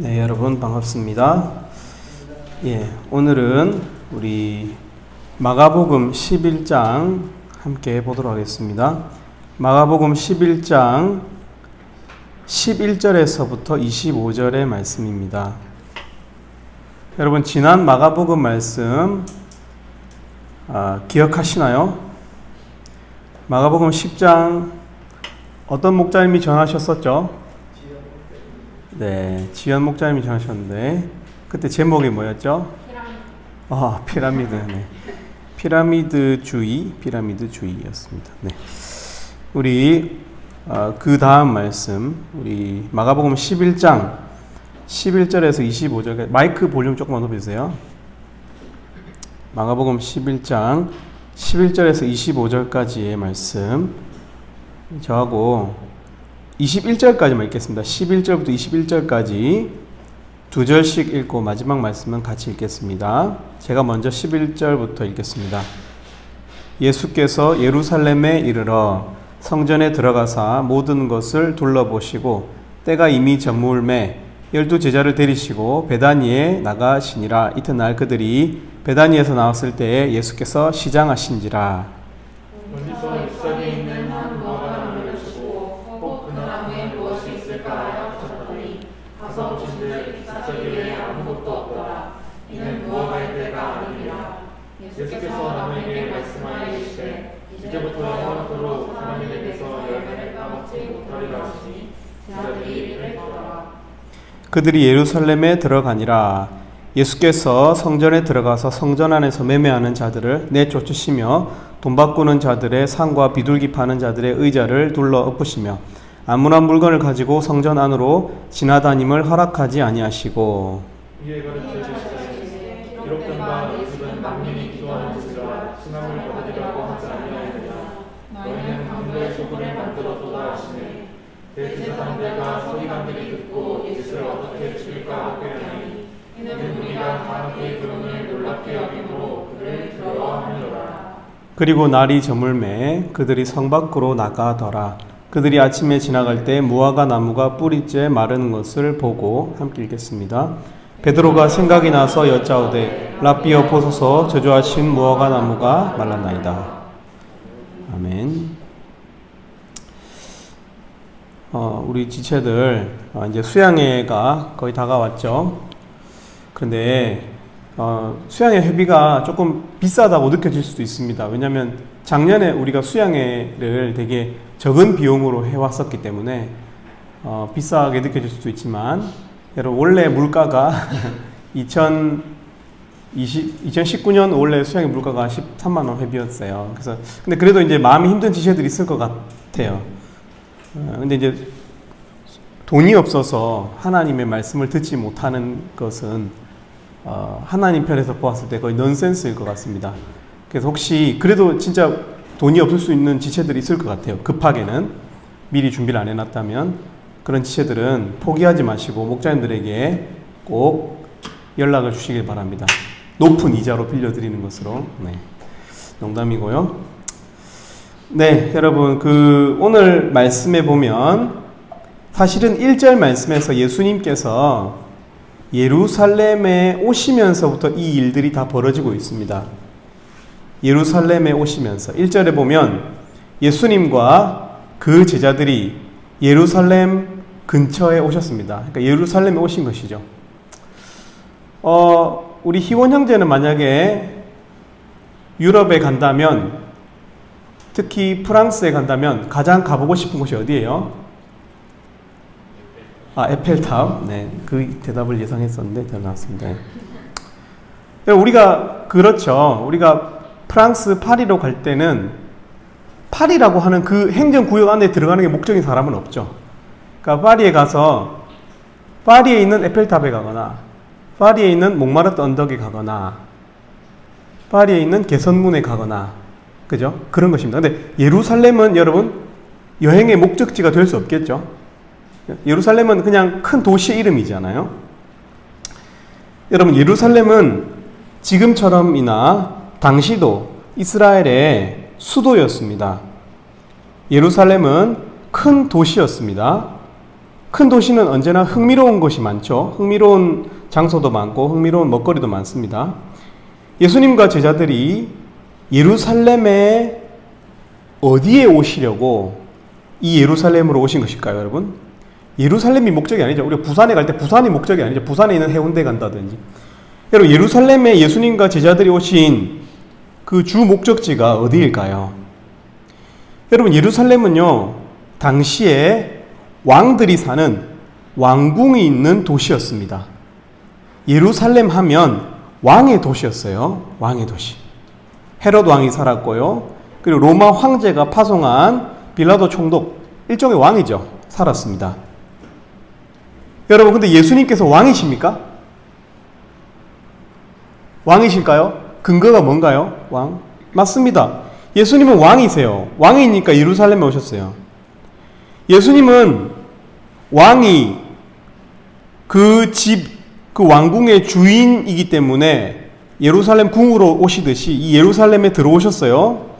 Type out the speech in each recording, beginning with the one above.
네, 여러분 반갑습니다. 오늘은 우리 마가복음 11장 함께 보도록 하겠습니다. 마가복음 11장 11절에서부터 25절의 말씀입니다. 여러분 지난 마가복음 말씀 기억하시나요? 마가복음 10장 어떤 목자님이 전하셨었죠? 네, 지연 목자님이 전하셨는데 그때 제목이 뭐였죠? 피라미드. 네. 피라미드주의였습니다. 네. 우리 그 다음 말씀, 우리 마가복음 11장 11절에서 25절, 마이크 볼륨 조금만 높여주세요. 마가복음 11장 11절에서 25절까지의 말씀, 저하고 21절까지만 읽겠습니다. 11절부터 21절까지 두 절씩 읽고 마지막 말씀은 같이 읽겠습니다. 제가 먼저 11절부터 읽겠습니다. 예수께서 예루살렘에 이르러 성전에 들어가사 모든 것을 둘러보시고 때가 이미 저물매 12 제자를 데리시고 베다니에 나가시니라. 이튿날 그들이 베다니에서 나왔을 때에 예수께서 시장하신지라. 어디서 잎사귀에 있는 한 무화과나무를 주고 꼭 그 나무에 무엇이 있을까 하여 쳤더니 가서 보신즉 잎사귀에 아무것도 없더라. 이는 무화과의 때가 아니니라. 예수께서 나무에게 말씀하여 이르시되 이제부터 영원토록 하나님에게서 열매를 따먹지 못하리라 하시니 제자들이 이를 따라. 그들이 예루살렘에 들어가니라. 예수께서 성전에 들어가서 성전 안에서 매매하는 자들을 내쫓으시며 돈 바꾸는 자들의 상과 비둘기 파는 자들의 의자를 둘러 엎으시며 아무나 물건을 가지고 성전 안으로 지나다님을 허락하지 아니하시고 이에 가르쳐 주시되 기록된 바 이 집은 만민이 기도하는지라 칭함을 받으리라고 하지 아니하였느냐. 너희는 강도의 소굴을 만들어도다 하시네. 대제사장들과 서기관들이 듣고 예수를 어떻게 죽일까 하고 꾀하니 이는 우리가 다 그의 교훈을 놀랍게 여김으로 그를 두려워하느니라. 그리고 날이 저물매 그들이 성 밖으로 나가더라. 그들이 아침에 지나갈 때 무화과 나무가 뿌리째 마르는 것을 보고 함께 읽겠습니다. 베드로가 생각이 나서 여짜오되 랍비여 보소서 저주하신 무화과 나무가 말랐나이다. 아멘. 우리 지체들 이제 수양회가 거의 다가왔죠. 그런데 수양회 회비가 조금 비싸다고 느껴질 수도 있습니다. 왜냐하면 작년에 우리가 수양회를 되게 적은 비용으로 해왔었기 때문에 비싸게 느껴질 수도 있지만 여러분 원래 물가가 2019년 원래 수양회 물가가 13만 원 회비였어요. 근데 그래도 이제 마음이 힘든 지체들이 있을 것 같아요. 근데 이제 돈이 없어서 하나님의 말씀을 듣지 못하는 것은 하나님 편에서 보았을 때 거의 넌센스일 것 같습니다. 그래서 혹시 그래도 진짜 돈이 없을 수 있는 지체들이 있을 것 같아요. 급하게는 미리 준비를 안 해놨다면 그런 지체들은 포기하지 마시고 목자님들에게 꼭 연락을 주시길 바랍니다. 높은 이자로 빌려드리는 것으로. 네, 농담이고요. 네, 여러분 오늘 말씀에 보면 사실은 1절 말씀에서 예수님께서 예루살렘에 오시면서부터 이 일들이 다 벌어지고 있습니다. 예루살렘에 오시면서 1절에 보면 예수님과 그 제자들이 예루살렘 근처에 오셨습니다. 그러니까 예루살렘에 오신 것이죠. 우리 희원 형제는 만약에 유럽에 간다면, 특히 프랑스에 간다면 가장 가보고 싶은 곳이 어디예요? 에펠탑. 네, 그 대답을 예상했었는데 더 나왔습니다. 우리가 프랑스 파리로 갈 때는 파리라고 하는 그 행정구역 안에 들어가는 게 목적인 사람은 없죠. 그러니까 파리에 가서 파리에 있는 에펠탑에 가거나 파리에 있는 몽마르트 언덕에 가거나 파리에 있는 개선문에 가거나 그죠? 그런 것입니다. 근데 예루살렘은 여러분 여행의 목적지가 될 수 없겠죠. 예루살렘은 그냥 큰 도시의 이름이잖아요. 여러분 예루살렘은 지금처럼이나 당시도 이스라엘의 수도였습니다. 예루살렘은 큰 도시였습니다. 큰 도시는 언제나 흥미로운 것이 많죠. 흥미로운 장소도 많고 흥미로운 먹거리도 많습니다. 예수님과 제자들이 예루살렘에 어디에 오시려고 이 예루살렘으로 오신 것일까요, 여러분? 예루살렘이 목적이 아니죠. 우리가 부산에 갈 때 부산이 목적이 아니죠. 부산에 있는 해운대 간다든지. 여러분, 예루살렘에 예수님과 제자들이 오신 그 주 목적지가 어디일까요? 여러분, 예루살렘은요, 당시에 왕들이 사는 왕궁이 있는 도시였습니다. 예루살렘 하면 왕의 도시였어요. 왕의 도시. 헤롯 왕이 살았고요. 그리고 로마 황제가 파송한 빌라도 총독, 일종의 왕이죠. 살았습니다. 여러분, 근데 예수님께서 왕이십니까? 왕이실까요? 근거가 뭔가요? 왕? 맞습니다. 예수님은 왕이세요. 왕이니까 예루살렘에 오셨어요. 예수님은 왕이 그 집, 그 왕궁의 주인이기 때문에 예루살렘 궁으로 오시듯이 이 예루살렘에 들어오셨어요.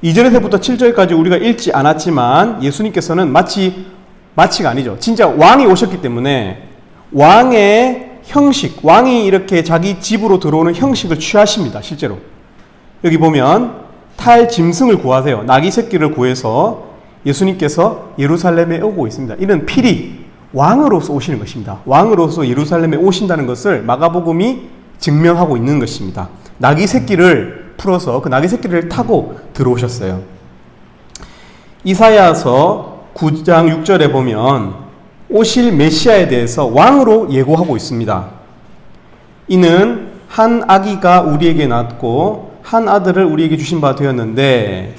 2절에서부터 7절까지 우리가 읽지 않았지만 예수님께서는 마치가 아니죠. 진짜 왕이 오셨기 때문에 왕의 형식, 왕이 이렇게 자기 집으로 들어오는 형식을 취하십니다. 실제로. 여기 보면 탈 짐승을 구하세요. 나귀 새끼를 구해서 예수님께서 예루살렘에 오고 있습니다. 이는 필히 왕으로서 오시는 것입니다. 왕으로서 예루살렘에 오신다는 것을 마가복음이 증명하고 있는 것입니다. 나귀 새끼를 풀어서 그 나귀 새끼를 타고 들어오셨어요. 이사야서 9장 6절에 보면 오실 메시아에 대해서 왕으로 예고하고 있습니다. 이는 한 아기가 우리에게 낳았고 한 아들을 우리에게 주신 바 되었는데,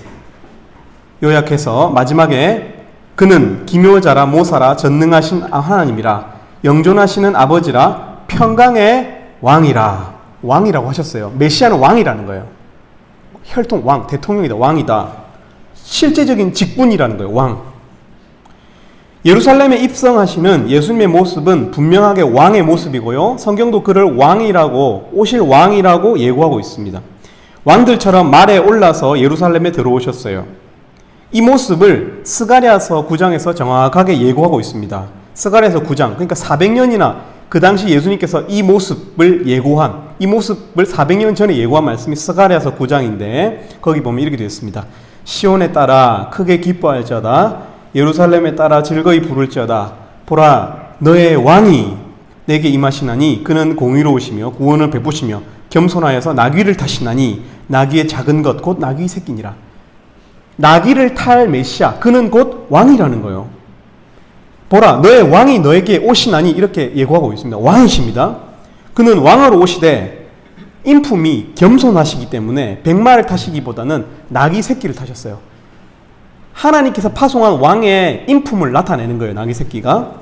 요약해서 마지막에 그는 기묘자라 모사라 전능하신 하나님이라 영존하시는 아버지라 평강의 왕이라고 하셨어요. 메시아는 왕이라는 거예요. 혈통 왕, 대통령이다, 왕이다. 실제적인 직분이라는 거예요. 왕. 예루살렘에 입성하시는 예수님의 모습은 분명하게 왕의 모습이고요. 성경도 그를 왕이라고, 오실 왕이라고 예고하고 있습니다. 왕들처럼 말에 올라서 예루살렘에 들어오셨어요. 이 모습을 스가랴서 9장에서 정확하게 예고하고 있습니다. 스가랴서 9장, 그러니까 400년이나 그 당시 예수님께서 이 모습을 예고한, 이 모습을 400년 전에 예고한 말씀이 스가랴서 9장인데 거기 보면 이렇게 되어 있습니다. 시온에 따라 크게 기뻐할지어다, 예루살렘에 따라 즐거이 부를지어다. 보라, 너의 왕이 내게 임하시나니 그는 공의로우시며 구원을 베푸시며 겸손하여서 나귀를 타시나니 나귀의 작은 것 곧 나귀 새끼니라. 나귀를 탈 메시아, 그는 곧 왕이라는 거예요. 보라, 너의 왕이 너에게 오시나니 이렇게 예고하고 있습니다. 왕이십니다. 그는 왕으로 오시되 인품이 겸손하시기 때문에 백마를 타시기보다는 나귀 새끼를 타셨어요. 하나님께서 파송한 왕의 인품을 나타내는 거예요. 나귀 새끼가.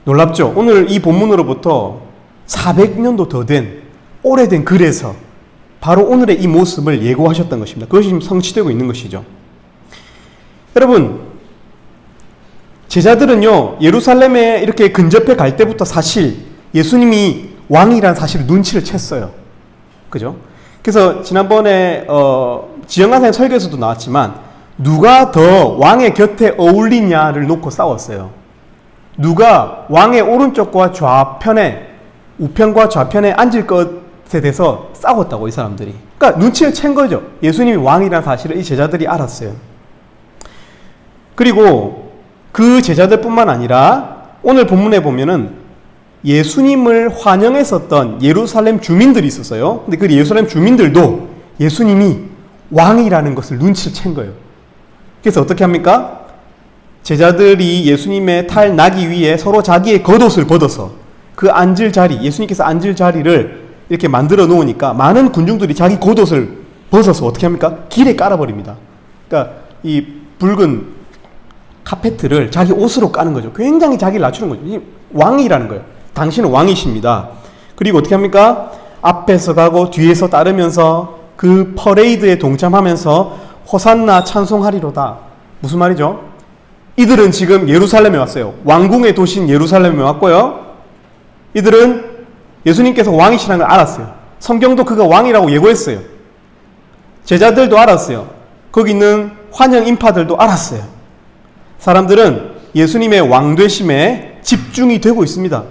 놀랍죠? 오늘 이 본문으로부터 400년도 더 된 오래된 글에서 바로 오늘의 이 모습을 예고하셨던 것입니다. 그것이 지금 성취되고 있는 것이죠. 여러분, 제자들은요, 예루살렘에 이렇게 근접해 갈 때부터 사실 예수님이 왕이라는 사실을 눈치를 챘어요. 그죠? 그래서 지난번에 지영가사의 설교에서도 나왔지만 누가 더 왕의 곁에 어울리냐를 놓고 싸웠어요. 누가 왕의 오른쪽과 좌편에, 우편과 좌편에 앉을 것에 대해서 싸웠다고, 이 사람들이. 그러니까 눈치를 챈 거죠. 예수님이 왕이라는 사실을 이 제자들이 알았어요. 그리고 그 제자들뿐만 아니라 오늘 본문에 보면은 예수님을 환영했었던 예루살렘 주민들이 있었어요. 근데 그 예루살렘 주민들도 예수님이 왕이라는 것을 눈치를 챈 거예요. 그래서 어떻게 합니까? 제자들이 예수님의 탈 나귀 위에 서로 자기의 겉옷을 벗어서 그 앉을 자리, 예수님께서 앉을 자리를 이렇게 만들어 놓으니까 많은 군중들이 자기 겉옷을 벗어서 어떻게 합니까? 길에 깔아버립니다. 그러니까 이 붉은 카페트를 자기 옷으로 까는 거죠. 굉장히 자기를 낮추는 거죠. 이 왕이라는 거예요. 당신은 왕이십니다. 그리고 어떻게 합니까? 앞에서 가고 뒤에서 따르면서 그 퍼레이드에 동참하면서 호산나 찬송하리로다. 무슨 말이죠? 이들은 지금 예루살렘에 왔어요. 왕궁의 도시인 예루살렘에 왔고요. 이들은 예수님께서 왕이시라는 걸 알았어요. 성경도 그가 왕이라고 예고했어요. 제자들도 알았어요. 거기 있는 환영 인파들도 알았어요. 사람들은 예수님의 왕되심에 집중이 되고 있습니다.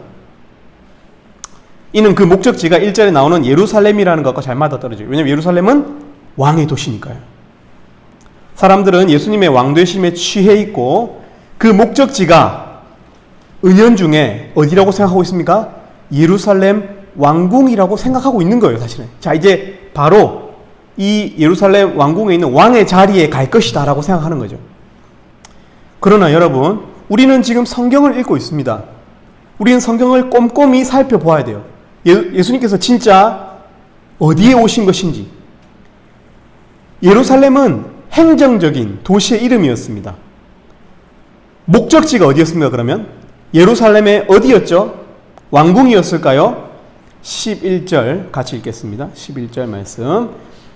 이는 그 목적지가 1절에 나오는 예루살렘이라는 것과 잘 맞아떨어져요. 왜냐하면 예루살렘은 왕의 도시니까요. 사람들은 예수님의 왕되심에 취해 있고 그 목적지가 은연중에 어디라고 생각하고 있습니까? 예루살렘 왕궁이라고 생각하고 있는 거예요, 사실은. 자, 이제 바로 이 예루살렘 왕궁에 있는 왕의 자리에 갈 것이다 라고 생각하는 거죠. 그러나 여러분, 우리는 지금 성경을 읽고 있습니다. 우리는 성경을 꼼꼼히 살펴보아야 돼요. 예수님께서 진짜 어디에 오신 것인지. 예루살렘은 행정적인 도시의 이름이었습니다. 목적지가 어디였습니까, 그러면? 예루살렘의 어디였죠? 왕궁이었을까요? 11절 같이 읽겠습니다. 11절 말씀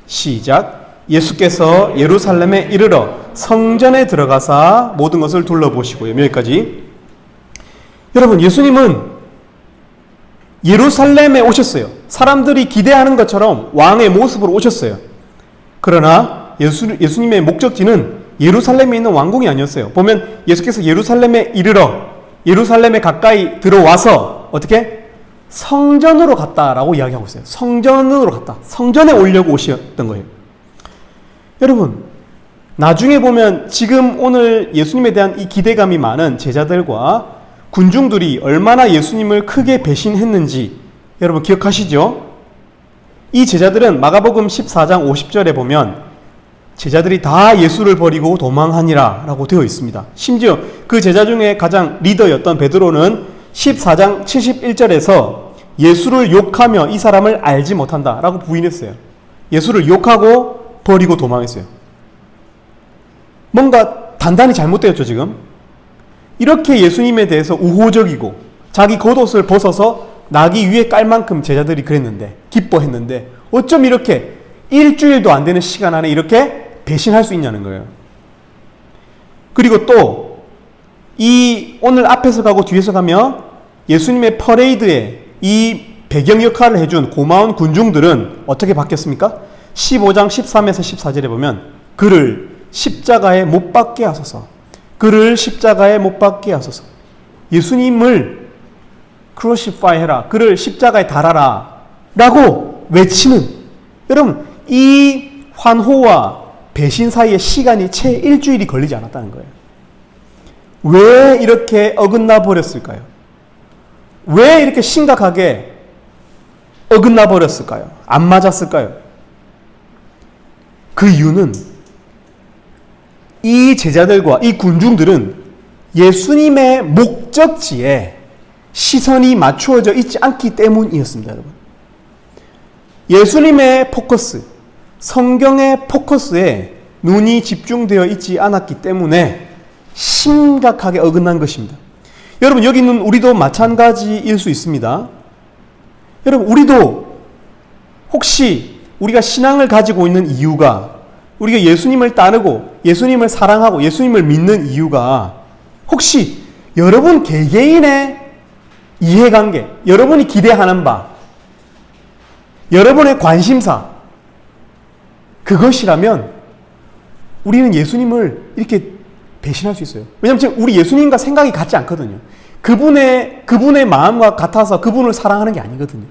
시작. 예수께서 예루살렘에 이르러 성전에 들어가사 모든 것을 둘러보시고요. 여기까지. 여러분, 예수님은 예루살렘에 오셨어요. 사람들이 기대하는 것처럼 왕의 모습으로 오셨어요. 그러나 예수님의 목적지는 예루살렘에 있는 왕궁이 아니었어요. 보면 예수께서 예루살렘에 이르러 예루살렘에 가까이 들어와서 어떻게? 성전으로 갔다라고 이야기하고 있어요. 성전으로 갔다. 성전에 오려고 오셨던 거예요. 여러분, 나중에 보면 지금 오늘 예수님에 대한 이 기대감이 많은 제자들과 군중들이 얼마나 예수님을 크게 배신했는지 여러분 기억하시죠? 이 제자들은 마가복음 14장 50절에 보면 제자들이 다 예수를 버리고 도망하니라 라고 되어 있습니다. 심지어 그 제자 중에 가장 리더였던 베드로는 14장 71절에서 예수를 욕하며 이 사람을 알지 못한다 라고 부인했어요. 예수를 욕하고 버리고 도망했어요. 뭔가 단단히 잘못되었죠, 지금. 이렇게 예수님에 대해서 우호적이고 자기 겉옷을 벗어서 나귀 위에 깔 만큼 제자들이 그랬는데, 기뻐했는데 어쩜 이렇게 일주일도 안 되는 시간 안에 이렇게 배신할 수 있냐는 거예요. 그리고 또 이 오늘 앞에서 가고 뒤에서 가며 예수님의 퍼레이드에 이 배경 역할을 해준 고마운 군중들은 어떻게 바뀌었습니까? 15장 13에서 14절에 보면 그를 십자가에 못 박게 하소서, 그를 십자가에 못 박게 하소서. 예수님을 크루시파이 해라, 그를 십자가에 달아라 라고 외치는, 여러분 이 환호와 배신 사이에 시간이 채 일주일이 걸리지 않았다는 거예요. 왜 이렇게 어긋나 버렸을까요? 왜 이렇게 심각하게 어긋나 버렸을까요? 안 맞았을까요? 그 이유는 이 제자들과 이 군중들은 예수님의 목적지에 시선이 맞추어져 있지 않기 때문이었습니다, 여러분. 예수님의 포커스, 성경의 포커스에 눈이 집중되어 있지 않았기 때문에 심각하게 어긋난 것입니다. 여러분, 여기 있는 우리도 마찬가지일 수 있습니다. 여러분, 우리도 혹시 우리가 신앙을 가지고 있는 이유가, 우리가 예수님을 따르고 예수님을 사랑하고 예수님을 믿는 이유가 혹시 여러분 개개인의 이해관계, 여러분이 기대하는 바, 여러분의 관심사, 그것이라면 우리는 예수님을 이렇게 배신할 수 있어요. 왜냐하면 지금 우리 예수님과 생각이 같지 않거든요. 그분의 마음과 같아서 그분을 사랑하는 게 아니거든요.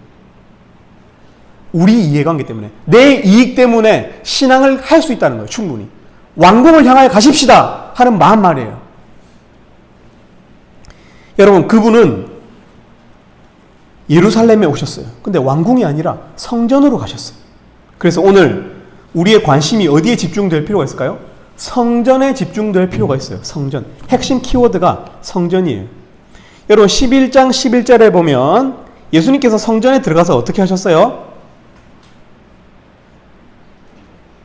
우리 이해관계 때문에, 내 이익 때문에 신앙을 할 수 있다는 거예요. 충분히. 왕궁을 향하여 가십시다 하는 마음 말이에요. 여러분, 그분은 예루살렘에 오셨어요. 근데 왕궁이 아니라 성전으로 가셨어요. 그래서 오늘 우리의 관심이 어디에 집중될 필요가 있을까요? 성전에 집중될 필요가 있어요. 성전. 핵심 키워드가 성전이에요. 여러분, 11장 11절에 보면 예수님께서 성전에 들어가서 어떻게 하셨어요?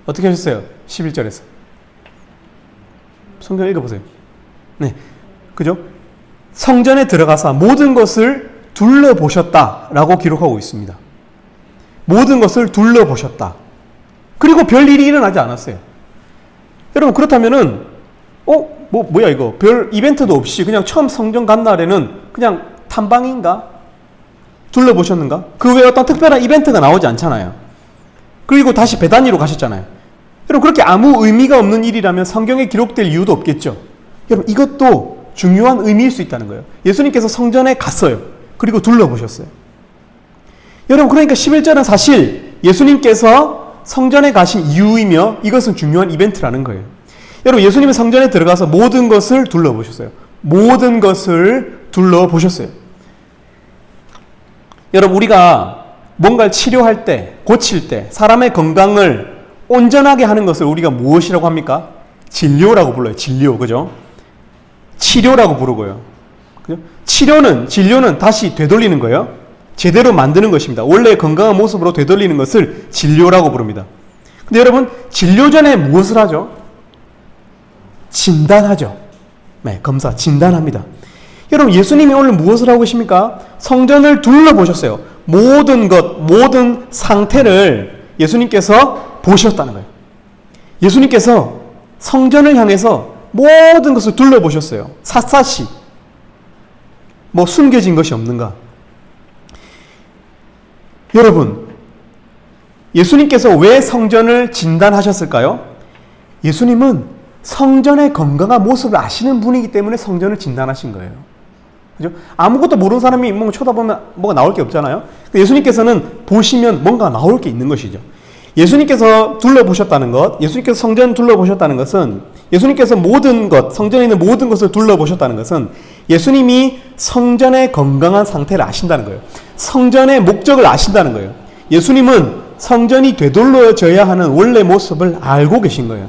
어떻게 하셨어요? 11절에서. 성경 읽어보세요. 네. 그죠? 성전에 들어가서 모든 것을 둘러보셨다라고 기록하고 있습니다. 모든 것을 둘러보셨다. 그리고 별일이 일어나지 않았어요. 여러분, 그렇다면은 뭐야 이거, 별 이벤트도 없이 그냥 처음 성전 간 날에는 그냥 탐방인가? 둘러보셨는가? 그 외에 어떤 특별한 이벤트가 나오지 않잖아요. 그리고 다시 베다니로 가셨잖아요. 여러분, 그렇게 아무 의미가 없는 일이라면 성경에 기록될 이유도 없겠죠. 여러분, 이것도 중요한 의미일 수 있다는 거예요. 예수님께서 성전에 갔어요. 그리고 둘러보셨어요. 여러분, 그러니까 11절은 사실 예수님께서 성전에 가신 이유이며 이것은 중요한 이벤트라는 거예요. 여러분, 예수님은 성전에 들어가서 모든 것을 둘러보셨어요. 모든 것을 둘러보셨어요. 여러분, 우리가 뭔가를 치료할 때, 고칠 때, 사람의 건강을 온전하게 하는 것을 우리가 무엇이라고 합니까? 진료라고 불러요. 진료, 그죠? 치료라고 부르고요. 그죠? 진료는 다시 되돌리는 거예요. 제대로 만드는 것입니다. 원래 건강한 모습으로 되돌리는 것을 진료라고 부릅니다. 근데 여러분, 진료 전에 무엇을 하죠? 진단하죠. 네, 검사, 진단합니다. 여러분, 예수님이 오늘 무엇을 하고 계십니까? 성전을 둘러보셨어요. 모든 것, 모든 상태를 예수님께서 보셨다는 거예요. 예수님께서 성전을 향해서 모든 것을 둘러보셨어요. 샅샅이. 뭐 숨겨진 것이 없는가? 여러분, 예수님께서 왜 성전을 진단하셨을까요? 예수님은 성전의 건강한 모습을 아시는 분이기 때문에 성전을 진단하신 거예요. 그죠? 아무것도 모르는 사람이 뭔가 쳐다보면 뭐가 나올 게 없잖아요. 예수님께서는 보시면 뭔가 나올 게 있는 것이죠. 예수님께서 둘러보셨다는 것, 예수님께서 성전 둘러보셨다는 것은, 예수님께서 모든 것, 성전에 있는 모든 것을 둘러보셨다는 것은 예수님이 성전의 건강한 상태를 아신다는 거예요. 성전의 목적을 아신다는 거예요. 예수님은 성전이 되돌려져야 하는 원래 모습을 알고 계신 거예요.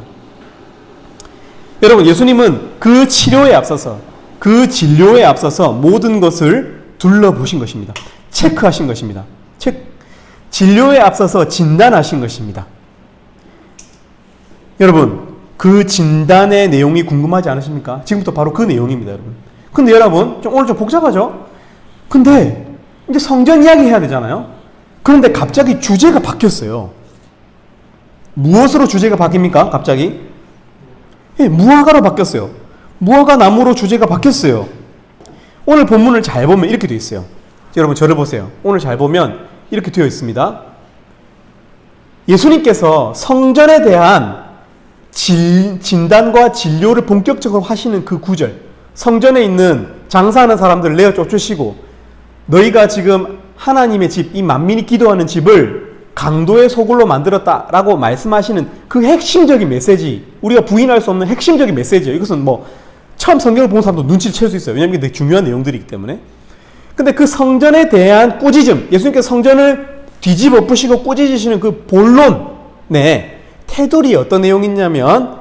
여러분, 예수님은 그 치료에 앞서서, 그 진료에 앞서서 모든 것을 둘러보신 것입니다. 체크하신 것입니다. 진료에 앞서서 진단하신 것입니다. 여러분, 그 진단의 내용이 궁금하지 않으십니까? 지금부터 바로 그 내용입니다, 여러분. 근데 여러분, 오늘 좀 복잡하죠? 근데 이제 성전 이야기 해야 되잖아요? 그런데 갑자기 주제가 바뀌었어요. 무엇으로 주제가 바뀝니까? 갑자기? 무화과로 바뀌었어요. 무화과 나무로 주제가 바뀌었어요. 오늘 본문을 잘 보면 이렇게 되어 있어요. 여러분, 저를 보세요. 오늘 잘 보면 이렇게 되어 있습니다. 예수님께서 성전에 대한 진단과 진료를 본격적으로 하시는 그 구절, 성전에 있는 장사하는 사람들을 내어 쫓으시고 너희가 지금 하나님의 집, 이 만민이 기도하는 집을 강도의 소굴로 만들었다라고 말씀하시는 그 핵심적인 메시지, 우리가 부인할 수 없는 핵심적인 메시지예요. 이것은 뭐 처음 성경을 본 사람도 눈치를 챌 수 있어요. 왜냐하면 이게 중요한 내용들이기 때문에. 근데 그 성전에 대한 꾸짖음, 예수님께서 성전을 뒤집어 엎으시고 꾸짖으시는 그 본론의 테두리에 어떤 내용이 있냐면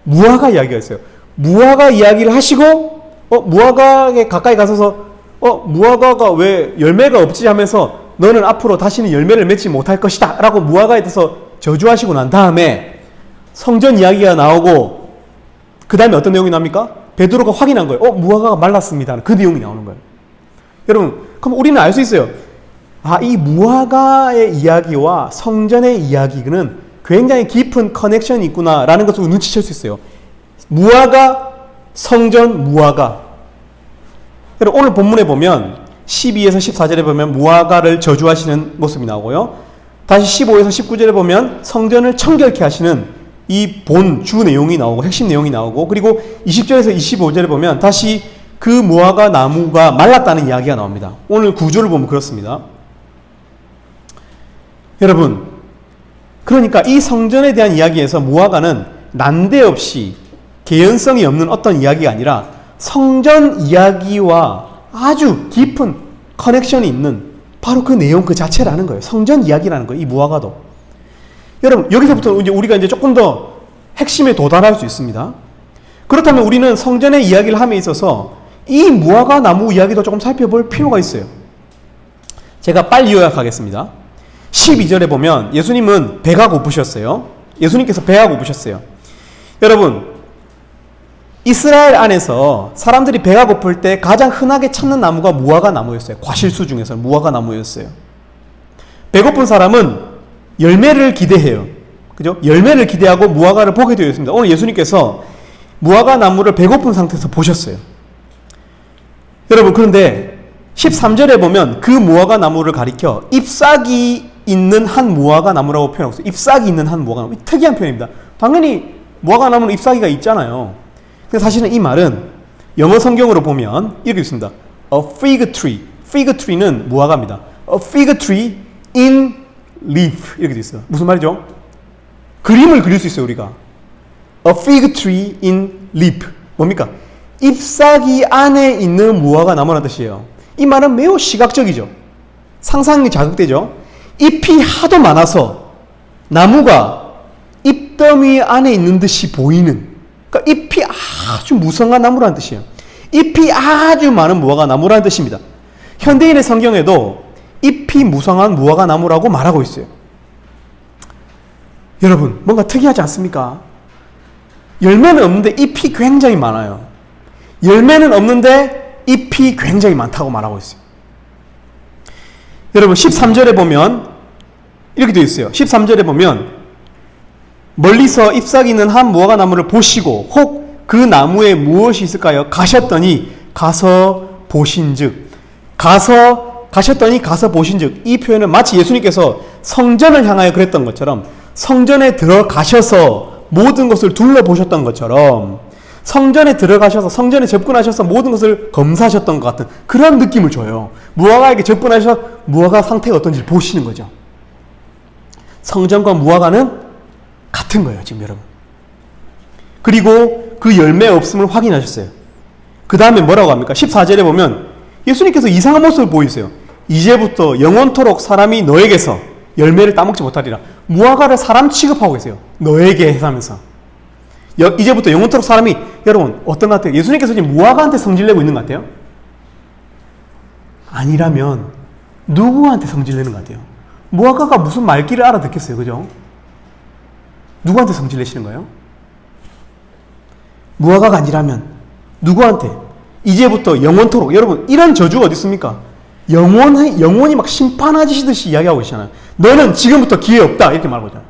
무화과 이야기가 있어요. 무화과 이야기를 하시고 무화과에 가까이 가서서 무화과가 왜 열매가 없지 하면서 너는 앞으로 다시는 열매를 맺지 못할 것이다 라고 무화과에 대해서 저주하시고 난 다음에 성전 이야기가 나오고 그 다음에 어떤 내용이 나옵니까? 베드로가 확인한 거예요. 무화과가 말랐습니다. 그 내용이 나오는 거예요. 여러분, 그럼 우리는 알 수 있어요. 이 무화과의 이야기와 성전의 이야기는 굉장히 깊은 커넥션이 있구나라는 것을 눈치챌 수 있어요. 무화과, 성전, 무화과. 여러분, 오늘 본문에 보면 12에서 14절에 보면 무화과를 저주하시는 모습이 나오고요. 다시 15에서 19절에 보면 성전을 청결케 하시는 이 본 주 내용이 나오고 핵심 내용이 나오고, 그리고 20절에서 25절에 보면 다시 그 무화과 나무가 말랐다는 이야기가 나옵니다. 오늘 구조를 보면 그렇습니다. 여러분, 그러니까 이 성전에 대한 이야기에서 무화과는 난데없이 개연성이 없는 어떤 이야기가 아니라 성전 이야기와 아주 깊은 커넥션이 있는 바로 그 내용 그 자체라는 거예요. 성전 이야기라는 거예요. 이 무화과도. 여러분, 여기서부터 이제 우리가 이제 조금 더 핵심에 도달할 수 있습니다. 그렇다면 우리는 성전의 이야기를 함에 있어서 이 무화과 나무 이야기도 조금 살펴볼 필요가 있어요. 제가 빨리 요약하겠습니다. 12절에 보면 예수님은 배가 고프셨어요. 예수님께서 배가 고프셨어요. 여러분, 이스라엘 안에서 사람들이 배가 고플 때 가장 흔하게 찾는 나무가 무화과 나무였어요. 과실수 중에서 무화과 나무였어요. 배고픈 사람은 열매를 기대해요. 그죠? 열매를 기대하고 무화과를 보게 되어 있습니다. 오늘 예수님께서 무화과 나무를 배고픈 상태에서 보셨어요. 여러분, 그런데 13절에 보면 그 무화과 나무를 가리켜 잎사귀 있는 한 무화과 나무라고 표현하고 있어요. 잎사귀 있는 한 무화과 나무. 특이한 표현입니다. 당연히 무화과 나무는 잎사귀가 있잖아요. 근데 사실은 이 말은 영어 성경으로 보면 이렇게 있습니다. A fig tree. fig tree는 무화과입니다. A fig tree in leaf 이렇게 돼 있어요. 무슨 말이죠? 그림을 그릴 수 있어요, 우리가. A fig tree in leaf. 뭡니까? 잎사귀 안에 있는 무화과 나무라는 뜻이에요. 이 말은 매우 시각적이죠. 상상이 자극되죠. 잎이 하도 많아서 나무가 잎더미 안에 있는 듯이 보이는, 그러니까 잎이 아주 무성한 나무라는 뜻이에요. 잎이 아주 많은 무화과 나무라는 뜻입니다. 현대인의 성경에도 잎이 무성한 무화과 나무라고 말하고 있어요. 여러분, 뭔가 특이하지 않습니까? 열매는 없는데 잎이 굉장히 많아요. 열매는 없는데 잎이 굉장히 많다고 말하고 있어요. 여러분, 13절에 보면 이렇게 되어 있어요. 13절에 보면 멀리서 잎사귀 있는 한 무화과 나무를 보시고 혹 그 나무에 무엇이 있을까요? 가셨더니 가서 보신즉. 가셨더니 가서 보신즉. 이 표현은 마치 예수님께서 성전을 향하여 그랬던 것처럼 성전에 들어가셔서 모든 것을 둘러보셨던 것처럼 성전에 들어가셔서 성전에 접근하셔서 모든 것을 검사하셨던 것 같은 그런 느낌을 줘요. 무화과에게 접근하셔서 무화과 상태가 어떤지 보시는 거죠. 성전과 무화과는 같은 거예요, 지금 여러분. 그리고 그 열매 없음을 확인하셨어요. 그 다음에 뭐라고 합니까? 14절에 보면 예수님께서 이상한 모습을 보이세요. 이제부터 영원토록 사람이 너에게서 열매를 따먹지 못하리라. 무화과를 사람 취급하고 계세요. 너에게 하면서. 이제부터 영원토록 사람이, 여러분 어떤 것 같아요? 예수님께서 지금 무화과한테 성질내고 있는 것 같아요? 아니라면 누구한테 성질내는 것 같아요? 무화과가 무슨 말귀를 알아듣겠어요, 그죠? 누구한테 성질내시는 거예요? 무화과가 아니라면 누구한테? 이제부터 영원토록. 여러분, 이런 저주가 어디 있습니까? 영원히 막 심판하시듯이 이야기하고 계시잖아요. 너는 지금부터 기회 없다 이렇게 말하고 있잖아요.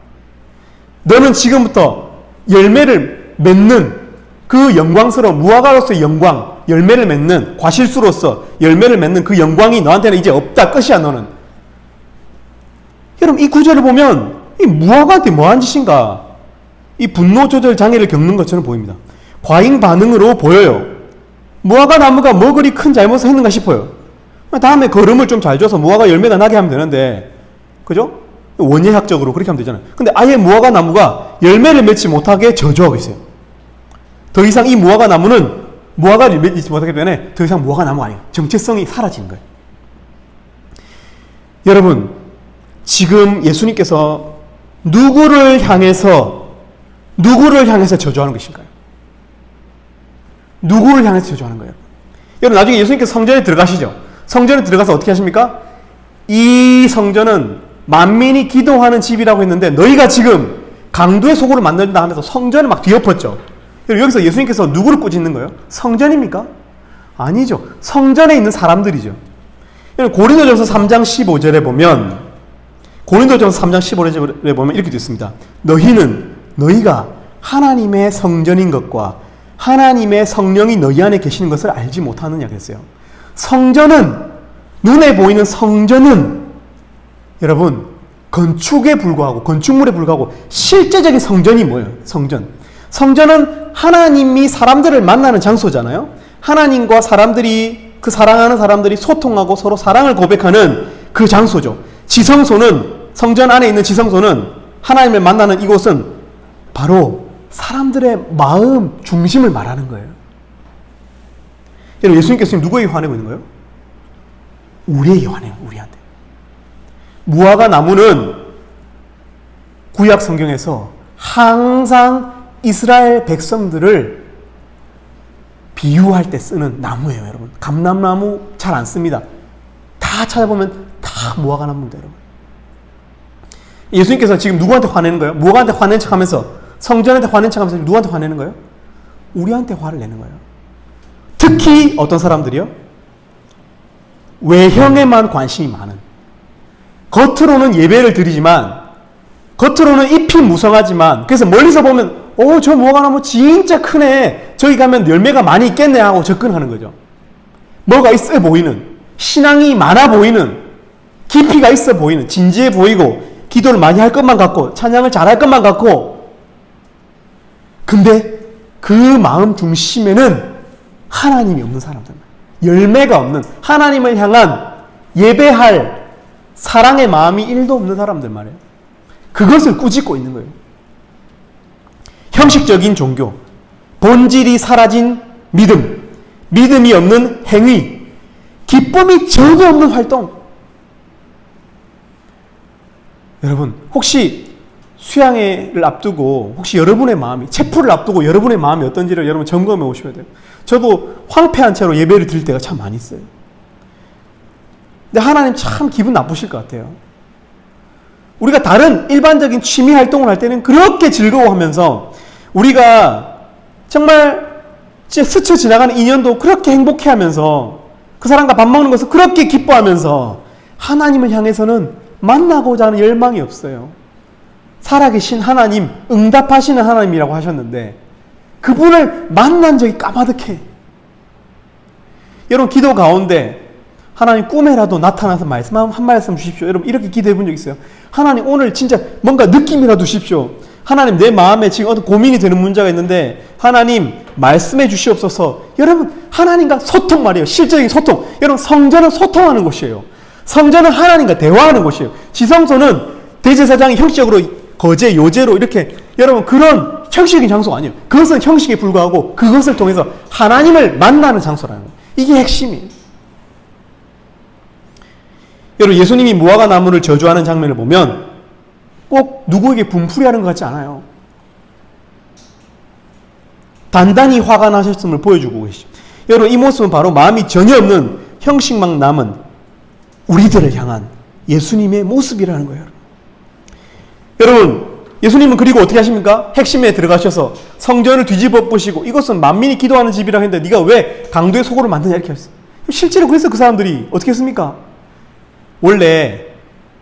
너는 지금부터 열매를 맺는 그 영광스러운 무화과로서의 영광, 열매를 맺는 과실수로서 열매를 맺는 그 영광이 너한테는 이제 없다, 끝이야 너는. 여러분, 이 구절을 보면 이 무화과한테 뭐한 짓인가? 이 분노 조절 장애를 겪는 것처럼 보입니다. 과잉 반응으로 보여요. 무화과 나무가 뭐 그리 큰 잘못을 했는가 싶어요. 다음에 거름을 좀 잘 줘서 무화과 열매가 나게 하면 되는데, 그죠? 원예학적으로 그렇게 하면 되잖아요. 근데 아예 무화과 나무가 열매를 맺지 못하게 저주하고 있어요. 더 이상 이 무화과 나무는 무화과를 맺지 못하기 때문에 더 이상 무화과 나무가 아니에요. 정체성이 사라지는 거예요. 여러분, 지금 예수님께서 누구를 향해서 저주하는 것인가요? 누구를 향해서 저주하는 거예요? 여러분, 나중에 예수님께서 성전에 들어가시죠. 성전에 들어가서 어떻게 하십니까? 이 성전은 만민이 기도하는 집이라고 했는데 너희가 지금 강도의 소굴을 만든다 하면서 성전을 막 뒤엎었죠. 여기서 예수님께서 누구를 꾸짖는 거예요? 성전입니까? 아니죠. 성전에 있는 사람들이죠. 고린도전서 3장 15절에 보면 이렇게 되어 있습니다. 너희가 하나님의 성전인 것과 하나님의 성령이 너희 안에 계시는 것을 알지 못하느냐 그랬어요. 성전은, 눈에 보이는 성전은 여러분 건축에 불과하고 건축물에 불과하고 실제적인 성전이 뭐예요? 성전은 하나님이 사람들을 만나는 장소잖아요. 하나님과 사람들이, 그 사랑하는 사람들이 소통하고 서로 사랑을 고백하는 그 장소죠. 지성소는, 성전 안에 있는 지성소는, 하나님을 만나는 이곳은 바로 사람들의 마음 중심을 말하는 거예요. 여러분, 예수님께서 지금 누구에게 화내고 있는 거예요? 우리에게 화내요. 우리한테. 무화과 나무는 구약 성경에서 항상 이스라엘 백성들을 비유할 때 쓰는 나무예요, 여러분. 감람나무 잘 안 씁니다. 다 찾아보면 다 무화과 나무입니다, 여러분. 예수님께서 지금 누구한테 화내는 거예요? 무화과한테 화낸 척 하면서, 성전한테 화낸 척 하면서 누구한테 화내는 거예요? 우리한테 화를 내는 거예요. 특히 어떤 사람들이요? 외형에만 관심이 많은, 겉으로는 예배를 드리지만, 겉으로는 잎이 무성하지만, 그래서 멀리서 보면 저 무화과 나무 진짜 크네, 저기 가면 열매가 많이 있겠네 하고 접근하는 거죠. 뭐가 있어 보이는, 신앙이 많아 보이는, 깊이가 있어 보이는, 진지해 보이고 기도를 많이 할 것만 같고 찬양을 잘할 것만 같고, 근데 그 마음 중심에는 하나님이 없는 사람들, 열매가 없는, 하나님을 향한 예배할 사랑의 마음이 1도 없는 사람들 말이에요. 그것을 꾸짖고 있는 거예요. 형식적인 종교, 본질이 사라진 믿음, 믿음이 없는 행위, 기쁨이 전혀 없는 활동. 여러분, 혹시 수양회를 앞두고 혹시 여러분의 마음이, 체프를 앞두고 여러분의 마음이 어떤지를 여러분 점검해 오셔야 돼요. 저도 황폐한 채로 예배를 드릴 때가 참 많이 있어요. 근데 하나님 참 기분 나쁘실 것 같아요. 우리가 다른 일반적인 취미 활동을 할 때는 그렇게 즐거워하면서 우리가 정말 스쳐 지나가는 인연도 그렇게 행복해하면서 그 사람과 밥 먹는 것을 그렇게 기뻐하면서 하나님을 향해서는 만나고자 하는 열망이 없어요. 살아계신 하나님, 응답하시는 하나님이라고 하셨는데 그분을 만난 적이 까마득해. 여러분, 기도 가운데 하나님 꿈에라도 나타나서 말씀 한 말씀 주십시오. 여러분, 이렇게 기도해 본 적 있어요? 하나님, 오늘 진짜 뭔가 느낌이라도 주십시오. 하나님, 내 마음에 지금 어떤 고민이 되는 문제가 있는데 하나님 말씀해 주시옵소서. 여러분, 하나님과 소통 말이에요. 실제적인 소통. 여러분, 성전은 소통하는 곳이에요. 성전은 하나님과 대화하는 곳이에요. 지성소는 대제사장이 형식적으로 거제, 요제로 이렇게, 여러분, 그런 형식적인 장소가 아니에요. 그것은 형식에 불과하고 그것을 통해서 하나님을 만나는 장소라는 거예요. 이게 핵심이에요. 여러분, 예수님이 무화과 나무를 저주하는 장면을 보면 꼭 누구에게 분풀이하는 것 같지 않아요. 단단히 화가 나셨음을 보여주고 계시죠. 여러분, 이 모습은 바로 마음이 전혀 없는 형식만 남은 우리들을 향한 예수님의 모습이라는 거예요. 여러분, 예수님은 그리고 어떻게 하십니까? 핵심에 들어가셔서 성전을 뒤집어 보시고 이것은 만민이 기도하는 집이라고 했는데 네가 왜 강도의 소굴을 만드냐 이렇게 하셨어요. 실제로 그래서 그 사람들이 어떻게 했습니까? 원래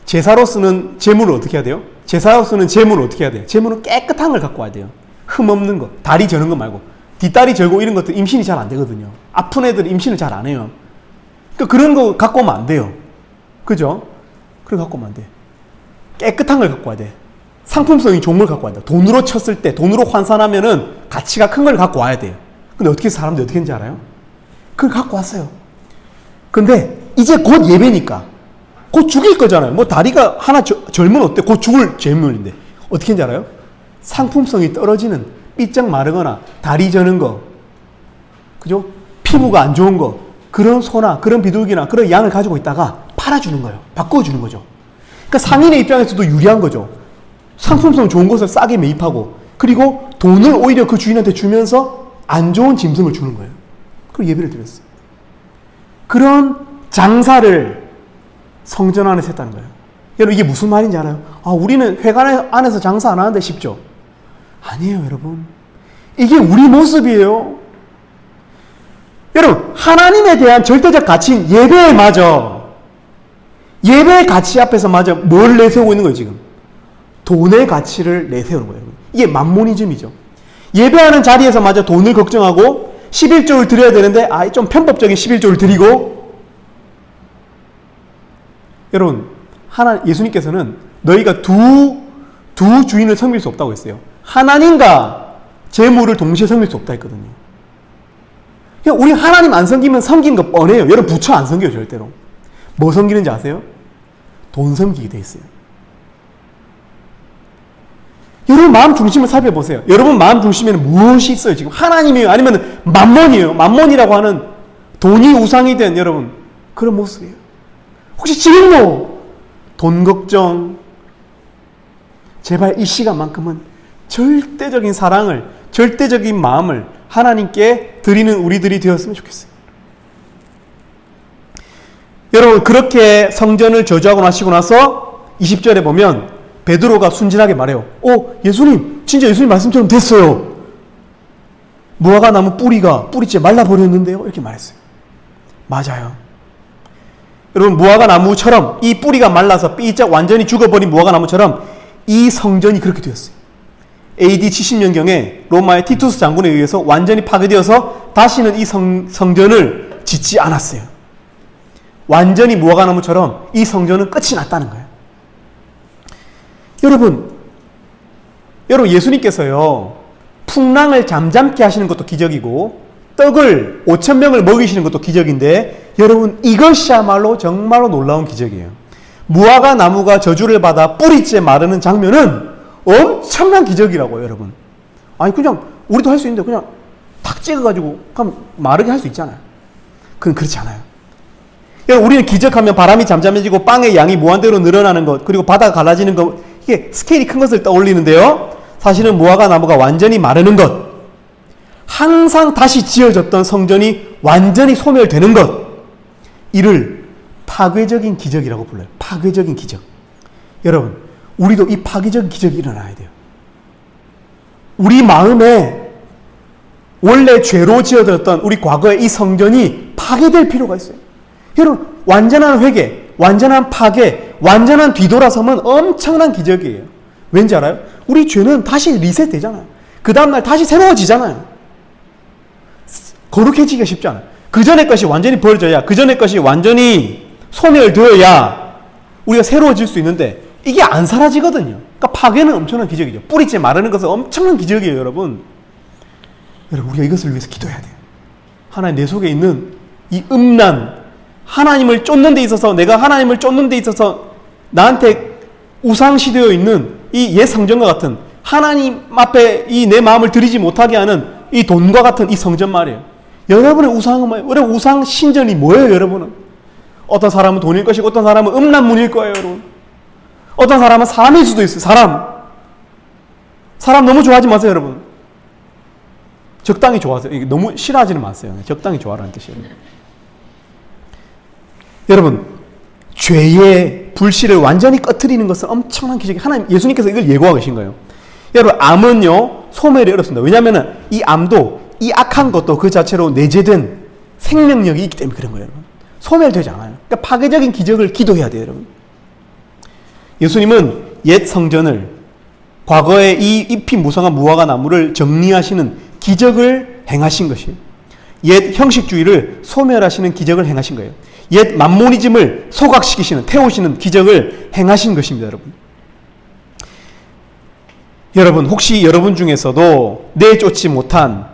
제사로 쓰는 제물을 어떻게 해야 돼요? 제사로 쓰는 제물을 어떻게 해야 돼요? 제물은 깨끗한 걸 갖고 와야 돼요. 흠 없는 거, 다리 저는 거 말고. 뒷다리 절고 이런 것도 임신이 잘 안 되거든요. 아픈 애들은 임신을 잘 안 해요. 그러니까 그런 거 갖고 오면 안 돼요. 그죠? 그런 거 갖고 오면 안 돼. 깨끗한 걸 갖고 와야 돼. 상품성이 좋은 걸 갖고 와야 돼. 돈으로 쳤을 때, 돈으로 환산하면은 가치가 큰 걸 갖고 와야 돼요. 근데 어떻게 사람들이 어떻게 했는지 알아요? 그걸 갖고 왔어요. 근데 이제 곧 예배니까 곧 죽일 거잖아요. 뭐 다리가 하나 절면 어때? 곧 죽을 제물인데 어떻게 했는지 알아요? 상품성이 떨어지는 삐쩍 마르거나 다리 저는 거, 그죠? 피부가 안 좋은 거, 그런 소나 그런 비둘기나 그런 양을 가지고 있다가 팔아주는 거예요. 바꿔주는 거죠. 그러니까 상인의 입장에서도 유리한 거죠. 상품성 좋은 것을 싸게 매입하고 그리고 돈을 오히려 그 주인한테 주면서 안 좋은 짐승을 주는 거예요. 그리고 예배를 드렸어요. 그런 장사를 성전 안에서 했다는 거예요. 여러분, 이게 무슨 말인지 알아요? 아, 우리는 회관 안에서 장사 안 하는데 싶죠? 아니에요, 여러분. 이게 우리 모습이에요. 여러분, 하나님에 대한 절대적 가치인 예배마저, 예배의 가치 앞에서 마저 뭘 내세우고 있는 거예요, 지금? 돈의 가치를 내세우는 거예요. 이게 만모니즘이죠. 예배하는 자리에서 마저 돈을 걱정하고 11조를 드려야 되는데 좀 편법적인 11조를 드리고, 여러분, 예수님께서는 너희가 두 주인을 섬길 수 없다고 했어요. 하나님과 재물을 동시에 섬길 수 없다 했거든요. 그러니까 우리 하나님 안 섬기면 섬긴 거 뻔해요. 여러분, 부처 안 섬겨요, 절대로. 뭐 섬기는지 아세요? 돈 섬기게 돼 있어요. 여러분 마음 중심을 살펴보세요. 여러분 마음 중심에는 무엇이 있어요? 지금 하나님이에요? 아니면 만몬이에요? 만몬이라고 하는 돈이 우상이 된 여러분 그런 모습이에요. 혹시 지금도 돈 걱정, 제발 이 시간만큼은 절대적인 사랑을, 절대적인 마음을 하나님께 드리는 우리들이 되었으면 좋겠어요. 여러분, 그렇게 성전을 저주하고 나시고 나서 20절에 보면 베드로가 순진하게 말해요. 예수님, 진짜 예수님 말씀처럼 됐어요. 무화과 나무 뿌리째 말라버렸는데요. 이렇게 말했어요. 맞아요. 여러분, 무화과 나무처럼 이 뿌리가 말라서 삐쩍 완전히 죽어버린 무화과 나무처럼 이 성전이 그렇게 되었어요. AD 70년경에 로마의 티투스 장군에 의해서 완전히 파괴되어서 다시는 이 성전을 짓지 않았어요. 완전히 무화과 나무처럼 이 성전은 끝이 났다는 거예요. 여러분 예수님께서요 풍랑을 잠잠케 하시는 것도 기적이고 떡을 5,000명을 먹이시는 것도 기적인데 여러분 이것이야말로 정말로 놀라운 기적이에요. 무화과 나무가 저주를 받아 뿌리째 마르는 장면은 엄청난 기적이라고요, 여러분. 아니 그냥 우리도 할 수 있는데 그냥 탁 찍어가지고 그럼 마르게 할 수 있잖아요. 그건 그렇지 않아요. 여러분 우리는 기적하면 바람이 잠잠해지고 빵의 양이 무한대로 늘어나는 것 그리고 바다가 갈라지는 것 이게 스케일이 큰 것을 떠올리는데요. 사실은 무화과 나무가 완전히 마르는 것 항상 다시 지어졌던 성전이 완전히 소멸되는 것 이를 파괴적인 기적이라고 불러요. 파괴적인 기적. 여러분 우리도 이 파괴적인 기적이 일어나야 돼요. 우리 마음에 원래 죄로 지어졌던 우리 과거의 이 성전이 파괴될 필요가 있어요. 여러분 완전한 회개, 완전한 파괴, 완전한 뒤돌아섬은 엄청난 기적이에요. 왠지 알아요? 우리 죄는 다시 리셋되잖아요. 그 다음날 다시 새로워지잖아요. 거룩해지기가 쉽지 않아요. 그 전의 것이 완전히 버려져야, 그 전의 것이 완전히 소멸되어야 우리가 새로워질 수 있는데 이게 안 사라지거든요. 그러니까 파괴는 엄청난 기적이죠. 뿌리째 마르는 것은 엄청난 기적이에요, 여러분. 여러분 우리가 이것을 위해서 기도해야 돼요. 하나님 내 속에 있는 이 음란, 하나님을 쫓는 데 있어서 내가 하나님을 쫓는 데 있어서 나한테 우상시되어 있는 이 옛 성전과 같은 하나님 앞에 이 내 마음을 들이지 못하게 하는 이 돈과 같은 이 성전 말이에요. 여러분의 우상은 뭐예요? 여러분 우상 신전이 뭐예요, 여러분은? 어떤 사람은 돈일 것이고 어떤 사람은 음란문일 거예요, 여러분. 어떤 사람은 사람일 수도 있어요. 사람 너무 좋아하지 마세요, 여러분. 적당히 좋아하세요. 너무 싫어하지는 마세요. 적당히 좋아하라는 뜻이에요. 여러분, 죄의 불씨를 완전히 꺼트리는 것은 엄청난 기적이 하나님, 예수님께서 이걸 예고하고 계신 거예요. 여러분, 암은요, 소멸이 어렵습니다. 왜냐하면 이 암도, 이 악한 것도 그 자체로 내재된 생명력이 있기 때문에 그런 거예요, 여러분. 소멸되지 않아요. 그러니까 파괴적인 기적을 기도해야 돼요, 여러분. 예수님은 옛 성전을, 과거의 이 잎이 무성한 무화과 나무를 정리하시는 기적을 행하신 것이에요. 옛 형식주의를 소멸하시는 기적을 행하신 거예요. 옛 만모니즘을 소각시키시는, 태우시는 기적을 행하신 것입니다, 여러분. 여러분, 혹시 여러분 중에서도 내쫓지 못한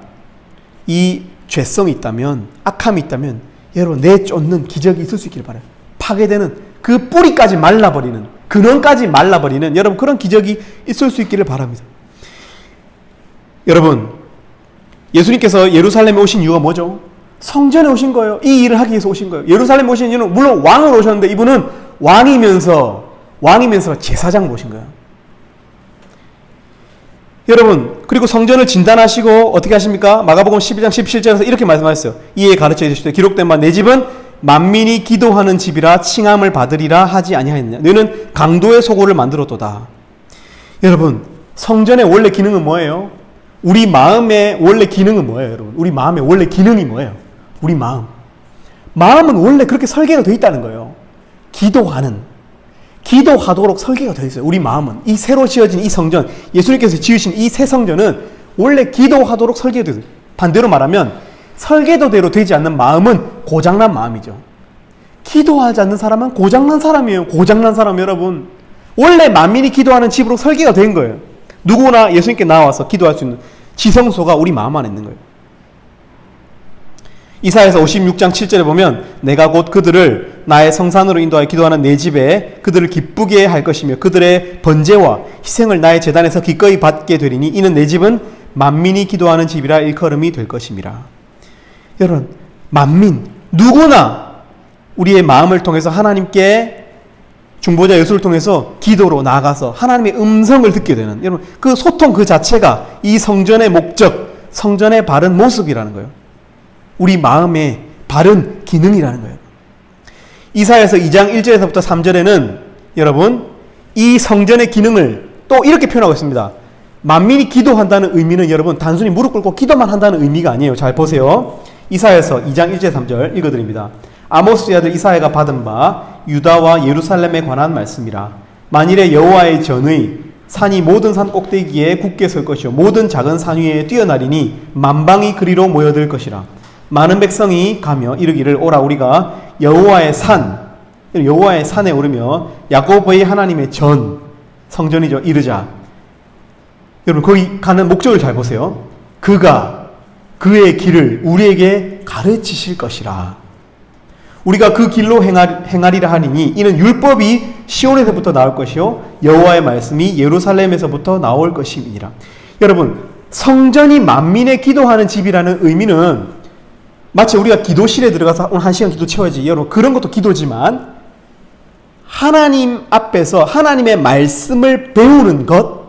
이 죄성이 있다면, 악함이 있다면, 여러분, 내쫓는 기적이 있을 수 있기를 바라요. 파괴되는 그 뿌리까지 말라버리는, 근원까지 말라버리는 여러분 그런 기적이 있을 수 있기를 바랍니다. 여러분, 예수님께서 예루살렘에 오신 이유가 뭐죠? 성전에 오신 거예요. 이 일을 하기 위해서 오신 거예요. 예루살렘에 오신 이유는 물론 왕으로 오셨는데 이분은 왕이면서 제사장으로 오신 거예요. 여러분, 그리고 성전을 진단하시고 어떻게 하십니까? 마가복음 12장 17절에서 이렇게 말씀하셨어요. 이에 가르쳐 주시되 기록된 바 내 집은 만민이 기도하는 집이라 칭함을 받으리라 하지 아니하였느냐. 너희는 강도의 소굴을 만들었도다. 여러분, 성전의 원래 기능은 뭐예요? 우리 마음의 원래 기능은 뭐예요, 여러분? 우리 마음의 원래 기능이 뭐예요? 우리 마음. 마음은 원래 그렇게 설계가 되어 있다는 거예요. 기도하도록 설계가 되어 있어요. 우리 마음은. 이 새로 지어진 이 성전, 예수님께서 지으신 이 새 성전은 원래 기도하도록 설계가 되어 있어요. 반대로 말하면 설계도대로 되지 않는 마음은 고장난 마음이죠. 기도하지 않는 사람은 고장난 사람이에요. 고장난 사람 여러분. 원래 만민이 기도하는 집으로 설계가 된 거예요. 누구나 예수님께 나와서 기도할 수 있는 지성소가 우리 마음 안에 있는 거예요. 이사야서 56장 7절에 보면 내가 곧 그들을 나의 성산으로 인도하여 기도하는 내 집에 그들을 기쁘게 할 것이며 그들의 번제와 희생을 나의 제단에서 기꺼이 받게 되리니 이는 내 집은 만민이 기도하는 집이라 일컬음이 될 것임이라. 여러분, 만민, 누구나 우리의 마음을 통해서 하나님께 중보자 예수를 통해서 기도로 나아가서 하나님의 음성을 듣게 되는, 여러분, 그 소통 그 자체가 이 성전의 목적, 성전의 바른 모습이라는 거예요. 우리 마음의 바른 기능이라는 거예요. 이사야서 2장 1절에서부터 3절에는 여러분, 이 성전의 기능을 또 이렇게 표현하고 있습니다. 만민이 기도한다는 의미는 여러분 단순히 무릎 꿇고 기도만 한다는 의미가 아니에요. 잘 보세요. 이사야서 2장 1절 3절 읽어드립니다. 아모스의 아들 이사야가 받은 바 유다와 예루살렘에 관한 말씀이라. 만일에 여호와의 전의 산이 모든 산 꼭대기에 굳게 설 것이요 모든 작은 산 위에 뛰어나리니 만방이 그리로 모여들 것이라. 많은 백성이 가며 이르기를 오라 우리가 여호와의 산에 오르며 야곱의 하나님의 전 성전이죠 이르자. 여러분 거기 가는 목적을 잘 보세요. 그가 그의 길을 우리에게 가르치실 것이라. 우리가 그 길로 행하리라 하니니 이는 율법이 시온에서부터 나올 것이요 여호와의 말씀이 예루살렘에서부터 나올 것임이니라. 여러분, 성전이 만민의 기도하는 집이라는 의미는 마치 우리가 기도실에 들어가서 오늘 1시간 기도 채워야지, 여러분, 그런 것도 기도지만 하나님 앞에서 하나님의 말씀을 배우는 것,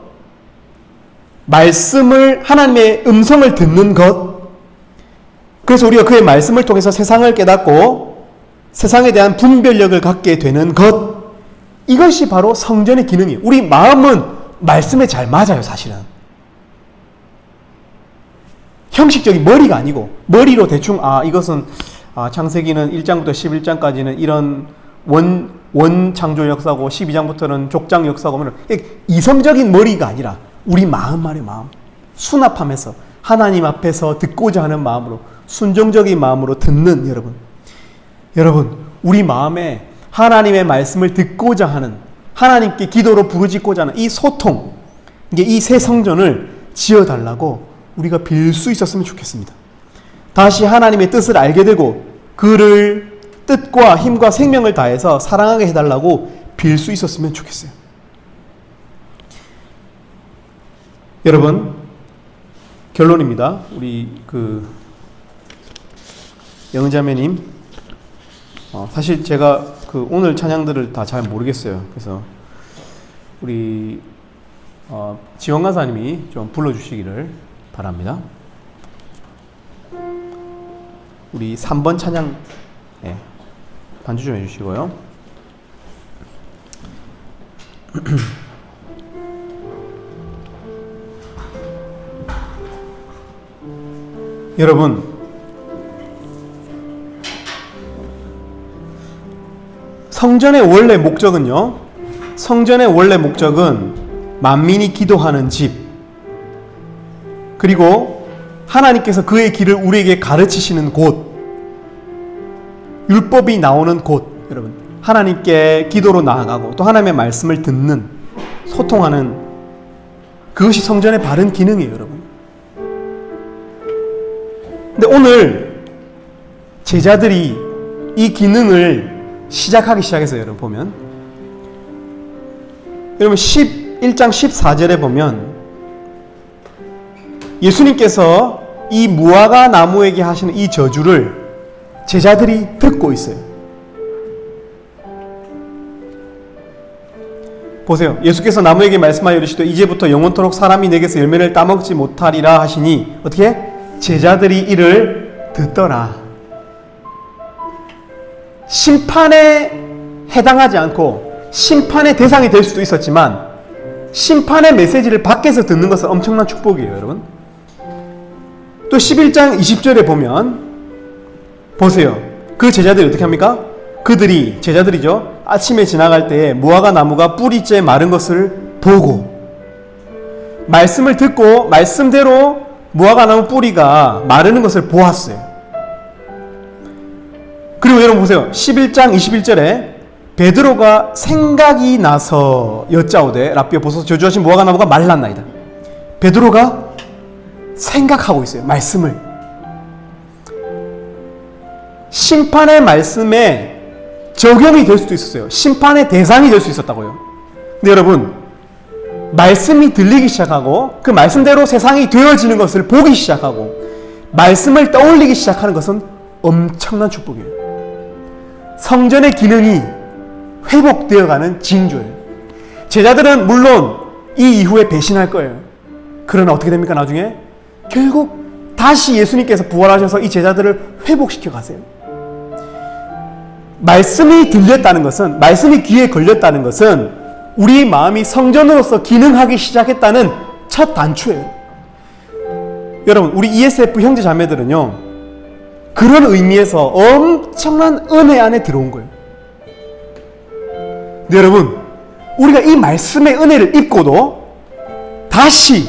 하나님의 음성을 듣는 것, 그래서 우리가 그의 말씀을 통해서 세상을 깨닫고 세상에 대한 분별력을 갖게 되는 것, 이것이 바로 성전의 기능이에요. 우리 마음은 말씀에 잘 맞아요, 사실은. 형식적인 머리가 아니고, 머리로 대충 이것은 창세기는 1장부터 11장까지는 이런 원창조 역사고 12장부터는 족장 역사고, 이성적인 머리가 아니라 우리 마음 말이에요. 마음 수납하면서 하나님 앞에서 듣고자 하는 마음으로, 순종적인 마음으로 듣는 여러분, 우리 마음에 하나님의 말씀을 듣고자 하는, 하나님께 기도로 부르짖고자 하는 이 소통, 이 새 성전을 지어달라고 우리가 빌 수 있었으면 좋겠습니다. 다시 하나님의 뜻을 알게 되고 그를 뜻과 힘과 생명을 다해서 사랑하게 해달라고 빌 수 있었으면 좋겠어요. 여러분, 결론입니다. 우리 영자매님, 사실 제가 오늘 찬양들을 다 잘 모르겠어요. 그래서 우리 지원 간사님이 좀 불러주시기를 바랍니다. 우리 3번 찬양 반주 좀 해주시고요. 여러분, 성전의 원래 목적은요, 성전의 원래 목적은 만민이 기도하는 집, 그리고 하나님께서 그의 길을 우리에게 가르치시는 곳, 율법이 나오는 곳, 여러분, 하나님께 기도로 나아가고 또 하나님의 말씀을 듣는, 소통하는, 그것이 성전의 바른 기능이에요, 여러분. 근데 오늘 제자들이 이 기능을 시작하기 시작했어요. 여러분 보면, 여러분 11장 14절에 보면 예수님께서 이 무화과 나무에게 하시는 이 저주를 제자들이 듣고 있어요. 보세요. 예수께서 나무에게 말씀하여 이르시되 이제부터 영원토록 사람이 내게서 열매를 따먹지 못하리라 하시니 어떻게? 제자들이 이를 듣더라. 심판에 해당하지 않고 심판의 대상이 될 수도 있었지만 심판의 메시지를 밖에서 듣는 것은 엄청난 축복이에요, 여러분. 또 11장 20절에 보면 보세요. 그 제자들이 어떻게 합니까? 그들이, 제자들이죠, 아침에 지나갈 때에 무화과 나무가 뿌리째 마른 것을 보고 말씀을 듣고 말씀대로 무화과 나무 뿌리가 마르는 것을 보았어요. 그리고 여러분 보세요. 11장 21절에 베드로가 생각이 나서 여짜오되 라삐어 보소서 저주하신 무화과 나무가 말랐나이다. 베드로가 생각하고 있어요. 말씀을. 심판의 말씀에 적용이 될 수도 있었어요. 심판의 대상이 될 수 있었다고요. 근데 여러분, 말씀이 들리기 시작하고 그 말씀대로 세상이 되어지는 것을 보기 시작하고 말씀을 떠올리기 시작하는 것은 엄청난 축복이에요. 성전의 기능이 회복되어가는 징조예요. 제자들은 물론 이 이후에 배신할 거예요. 그러나 어떻게 됩니까? 나중에 결국 다시 예수님께서 부활하셔서 이 제자들을 회복시켜 가세요. 말씀이 들렸다는 것은, 말씀이 귀에 걸렸다는 것은 우리 마음이 성전으로서 기능하기 시작했다는 첫 단추예요. 여러분, 우리 ESF 형제 자매들은요, 그런 의미에서 엄청난 은혜 안에 들어온 거예요. 근데 여러분, 우리가 이 말씀의 은혜를 입고도 다시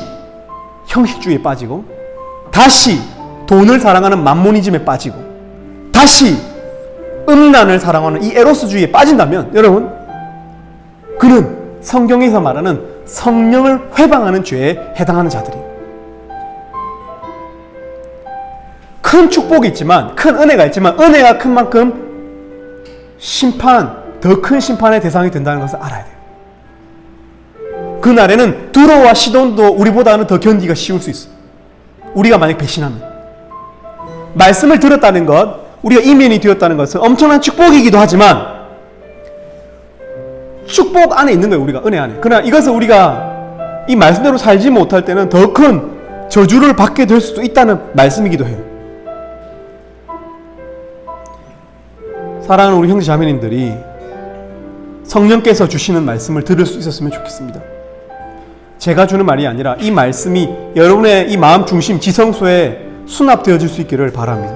형식주의에 빠지고 다시 돈을 사랑하는 만모니즘에 빠지고 다시 음란을 사랑하는 이 에로스주의에 빠진다면 여러분, 그는 성경에서 말하는 성령을 회방하는 죄에 해당하는 자들이에요. 큰 축복이 있지만, 큰 은혜가 있지만, 은혜가 큰 만큼 더 큰 심판의 대상이 된다는 것을 알아야 돼요. 그날에는 두로와 시돈도 우리보다는 더 견디기가 쉬울 수 있어요. 우리가 만약 배신하면. 말씀을 들었다는 것, 우리가 이면이 되었다는 것은 엄청난 축복이기도 하지만 축복 안에 있는 거예요. 우리가 은혜 안에. 그러나 이것을 우리가 이 말씀대로 살지 못할 때는 더 큰 저주를 받게 될 수도 있다는 말씀이기도 해요. 사랑하는 우리 형제 자매님들이 성령께서 주시는 말씀을 들을 수 있었으면 좋겠습니다. 제가 주는 말이 아니라 이 말씀이 여러분의 이 마음 중심 지성소에 수납되어질 수 있기를 바랍니다.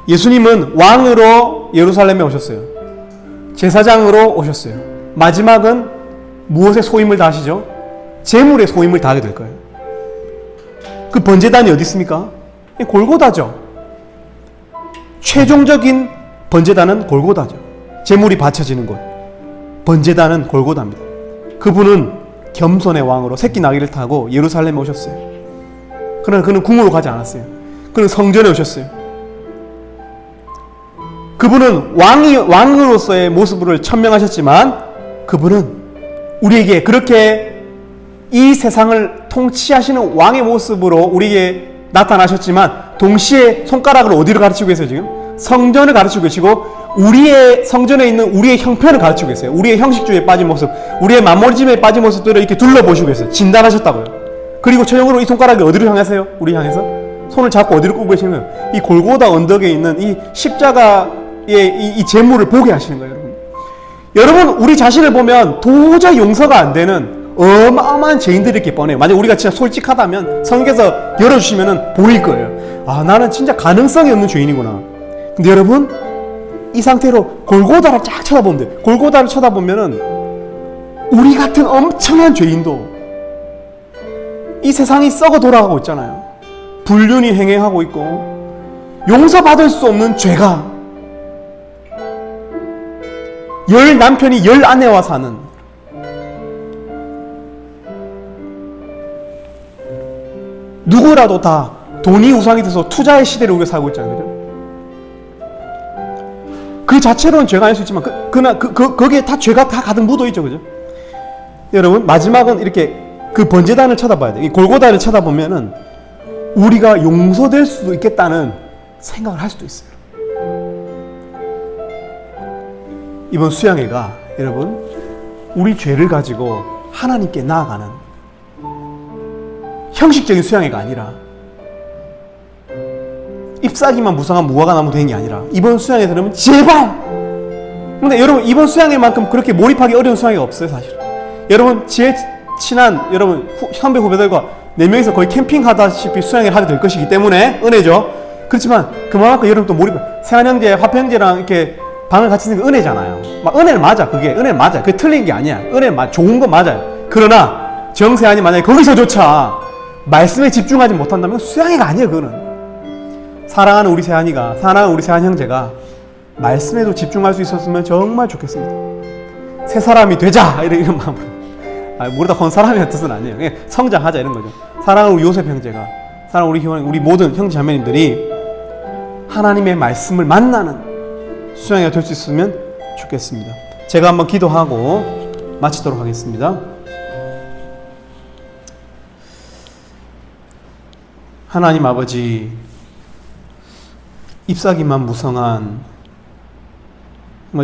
예수님은 왕으로 예루살렘에 오셨어요. 제사장으로 오셨어요. 마지막은 무엇에 소임을 다하시죠? 제물에 소임을 다하게 될 거예요. 그 번제단이 어디 있습니까? 골고다죠. 최종적인 번제단은 골고다죠. 제물이 바쳐지는 곳. 번제단은 골고다입니다. 그분은 겸손의 왕으로 새끼 나귀를 타고 예루살렘에 오셨어요. 그러나 그는 궁으로 가지 않았어요. 그는 성전에 오셨어요. 그분은 왕으로서의 모습을 천명하셨지만 그분은 우리에게 그렇게 이 세상을 통치하시는 왕의 모습으로 우리에게 나타나셨지만 동시에 손가락으로 어디를 가르치고 계세요 지금? 성전을 가르치고 계시고 우리의 성전에 있는 우리의 형편을 가르치고 계세요. 우리의 형식주의에 빠진 모습, 우리의 만모르즘에 빠진 모습들을 이렇게 둘러보시고 계세요. 진단하셨다고요. 그리고 최종으로 이 손가락이 어디로 향하세요? 우리 향해서? 손을 잡고 어디로 끄고 계시는 거예요? 이 골고다 언덕에 있는 이 십자가의 이 제물을 보게 하시는 거예요. 여러분 우리 자신을 보면 도저히 용서가 안 되는 어마어마한 죄인들이 이렇게 뻔해요. 만약 우리가 진짜 솔직하다면 성경에서 열어주시면 보일 거예요. 아, 나는 진짜 가능성이 없는 죄인이구나. 근데 여러분 이 상태로 골고다를 쫙 쳐다보면 돼요. 골고다를 쳐다보면은 우리 같은 엄청난 죄인도 이 세상이 썩어 돌아가고 있잖아요. 불륜이 행행하고 있고 용서받을 수 없는 죄가 10 남편이 10 아내와 사는 누구라도 다 돈이 우상이 돼서 투자의 시대를 우리가 살고 있잖아요. 그죠? 그 자체로는 죄가 아닐 수 있지만 거기에 다 죄가 다 가득 묻어있죠. 그죠? 여러분 마지막은 이렇게 그 번제단을 쳐다봐야 돼요. 이 골고다를 쳐다보면은 우리가 용서될 수도 있겠다는 생각을 할 수도 있어요. 이번 수양회가 여러분 우리 죄를 가지고 하나님께 나아가는 형식적인 수양회가 아니라 잎사귀만 무성한 무화과 나무 된 게 아니라 이번 수양회 들으면 제발! 근데 여러분 이번 수양회만큼 그렇게 몰입하기 어려운 수양회가 없어요 사실. 여러분 제 친한 여러분 선배 후배들과 4명이서 거의 캠핑하다시피 수양회를 하게 될 것이기 때문에 은혜죠. 그렇지만 그만큼 여러분 또 몰입 세한 형제, 화평 형제랑 이렇게 방을 같이 쓰는 게 은혜잖아요. 막 은혜는 맞아. 그게 은혜는 맞아. 그게 틀린 게 아니야. 은혜는 좋은 건 맞아요. 그러나 정세한이 만약에 거기서조차 말씀에 집중하지 못한다면 수양회가 아니에요. 그거는 사랑하는 우리 세한이가, 사랑하는 우리 세한 형제가 말씀에도 집중할 수 있었으면 정말 좋겠습니다. 새 사람이 되자 이런 마음으로. 모르다 건 사람이라는 뜻은 아니에요. 그냥 성장하자 이런 거죠. 사랑하는 우리 요셉 형제가, 사랑하는 우리 희원, 우리 모든 형제 자매님들이 하나님의 말씀을 만나는 수양회가 될 수 있으면 좋겠습니다. 제가 한번 기도하고 마치도록 하겠습니다. 하나님 아버지, 잎사귀만 무성한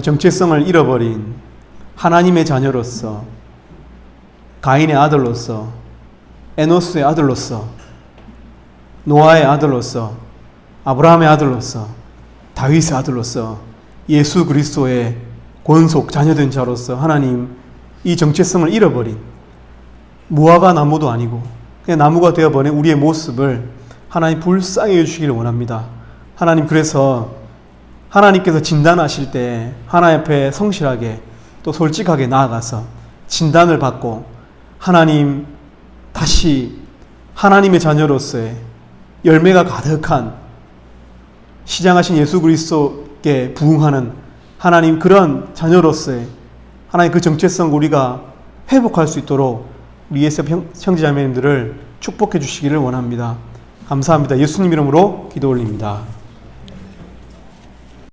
정체성을 잃어버린 하나님의 자녀로서, 가인의 아들로서, 에노스의 아들로서, 노아의 아들로서, 아브라함의 아들로서, 다윗의 아들로서, 예수 그리스도의 권속 자녀된 자로서 하나님 이 정체성을 잃어버린 무화과 나무도 아니고 그냥 나무가 되어버린 우리의 모습을 하나님 불쌍히 해주시기를 원합니다. 하나님 그래서 하나님께서 진단하실 때 하나님 앞에 성실하게 또 솔직하게 나아가서 진단을 받고 하나님 다시 하나님의 자녀로서의 열매가 가득한 시장하신 예수 그리스도께 부응하는 하나님 그런 자녀로서의 하나님 그 정체성 우리가 회복할 수 있도록 우리 예수 형제자매님들을 축복해 주시기를 원합니다. 감사합니다. 예수님 이름으로 기도 올립니다.